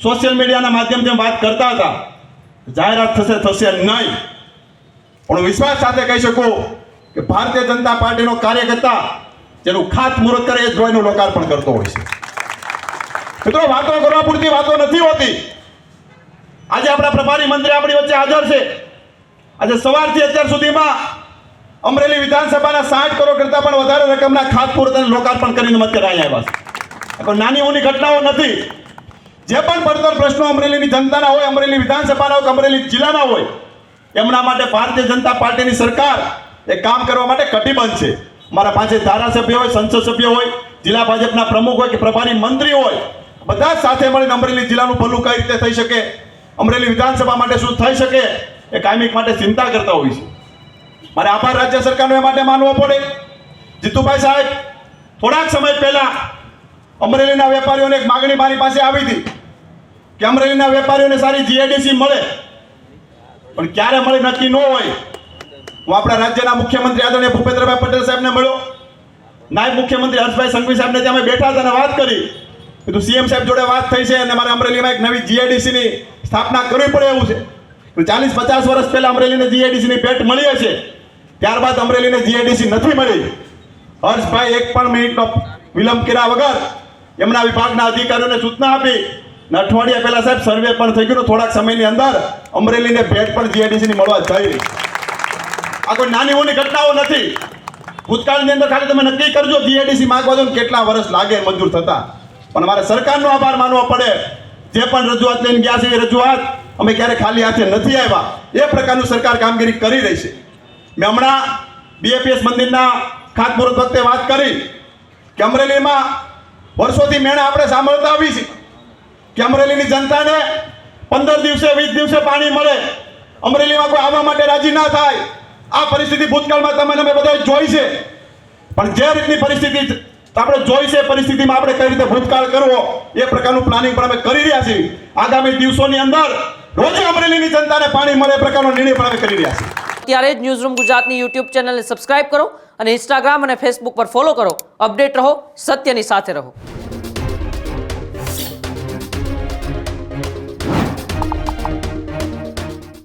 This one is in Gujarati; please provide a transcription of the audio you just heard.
સોશિયલ મીડિયાના માધ્યમથી વાત કરતા હતા, જાહેરાત થશે નહીં, પણ વિશ્વાસ સાથે કહી શકું કે ભારતીય જનતા પાર્ટીનો કાર્યકર્તા જેનું ખાતમુહૂર્ત કરે એ જ ડ્રોઈનું લોકાર્પણ કરતો હોય છે. મિત્રો, વાતો કરવા પૂરતી વાતો નથી હોતી. આજે આપણા પ્રભારી મંત્રી આપણી વચ્ચે હાજર છે. આજે સવારથી અત્યાર સુધીમાં અમરેલી વિધાનસભાના 60 કરોડ કરતા પણ વધારે રકમના ખાતમુહૂર્ત અને લોકાર્પણ કરીને મત કરાવી આવ્યા છે. કોઈ નાની ઊની ઘટનાઓ નથી. જે પણ પડતર પ્રશ્નો અમરેલીની જનતાના હોય, અમરેલી વિધાનસભાના હોય, અમરેલી જિલ્લાના હોય, એમના માટે ભારતીય જનતા પાર્ટીની સરકાર એ કામ કરવા માટે કટિબદ્ધ છે. મારા પાંચે ધારાસભ્ય હોય, સંસદ સભ્ય હોય, જિલ્લા ભાજપના પ્રમુખ હોય કે પ્રભારી મંત્રી હોય, બધા સાથે મળીને અમરેલી જિલ્લાનું ભલું કઈ રીતે થઈ શકે, અમરેલી વિધાનસભા માટે શું થઈ શકે એ કાયમિક માટે ચિંતા કરતા હોય છે. મારે આભાર રાજ્ય સરકારનો એ માટે માનવો પડે. જીતુભાઈ સાહેબ, થોડાક સમય પહેલા અમરેલીના વેપારીઓને એક માગણી મારી પાસે આવી હતી કે અમરેલીના વેપારીઓને સારી જીઆઈડીસી મળે, પણ ક્યારે મળે નક્કી ન હોય. હું આપણા રાજ્યના મુખ્યમંત્રી આદરણીય ભૂપેન્દ્રભાઈ પટેલ સાહેબને મળ્યો, નાયબ મુખ્યમંત્રી હર્ષભાઈ સંઘવી સાહેબને ત્યાં અમે બેઠા હતા અને વાત કરી. કીધું સીએમ સાહેબ જોડે વાત થઈ છે અને મારે અમરેલીમાં એક નવી જીઆઈડીસીની સ્થાપના કરવી પડે એવું છે. 40-50 વર્ષ પહેલા અમરેલીને જીઆઈડીસીની ભેટ મળી હશે, ત્યારબાદ અમરેલીને જીઆઈડીસી નથી મળી. હર્ષભાઈ એક પણ મિનિટનો વિલંબ કર્યા વગર એમના વિભાગના અધિકારીઓને સૂચના આપી અને અઠવાડિયા પહેલા સાહેબ સર્વે પણ થઈ ગયું. થોડાક સમયની અંદર અમરેલીને ભેટ પણ જીઆઈડીસીની મળવા જઈ રહી. આ કોઈ નાની મોટી ઘટનાઓ નથી. ભૂતકાળની અંદર ખાલી તમે નક્કી કરજો જીઆઈડીસી માંગવા દો કેટલા વર્ષ લાગે મંજૂર થતા. પણ મારે સરકારનો આભાર માનવો પડે. જે પણ રજૂઆત લઈને ગયા છે એ રજૂઆત અમે ક્યારે ખાલી હાથે નથી આવ્યા. એ પ્રકારનું સરકાર કામગીરી કરી રહી છે. મેં હમણાં બીએપીએસ મંદિરના ખાતમુહૂર્ત વખતે વાત કરી કે અમરેલીમાં વર્ષોથી મેળા આપણે સાંભળતા આવી છે કે અમરેલીની જનતાને 15 દિવસે 20 દિવસે પાણી મળે, અમરેલીમાં કોઈ આવવા માટે રાજી ના થાય. આ પરિસ્થિતિ ભૂતકાળમાં તમે અમે બધા જોઈ છે. પણ જે રીતની પરિસ્થિતિ આપણે જોઈ છે, પરિસ્થિતિમાં આપણે કઈ રીતે ભૂતકાળ કરવો એ પ્રકારનું પ્લાનિંગ પણ અમે કરી રહ્યા છીએ. આગામી દિવસોની અંદર રોજ અમરેલીની જનતાને પાણી મળે એ પ્રકારનો નિર્ણય પણ અમે કરી રહ્યા છીએ. ત્યારે જ ન્યૂઝરૂમ ગુજરાતની યુટ્યુબ ચેનલને સબસ્ક્રાઇબ કરો અને ઇન્સ્ટાગ્રામ અને ફેસબુક પર ફોલો કરો. અપડેટ રહો, સત્યની સાથે રહો.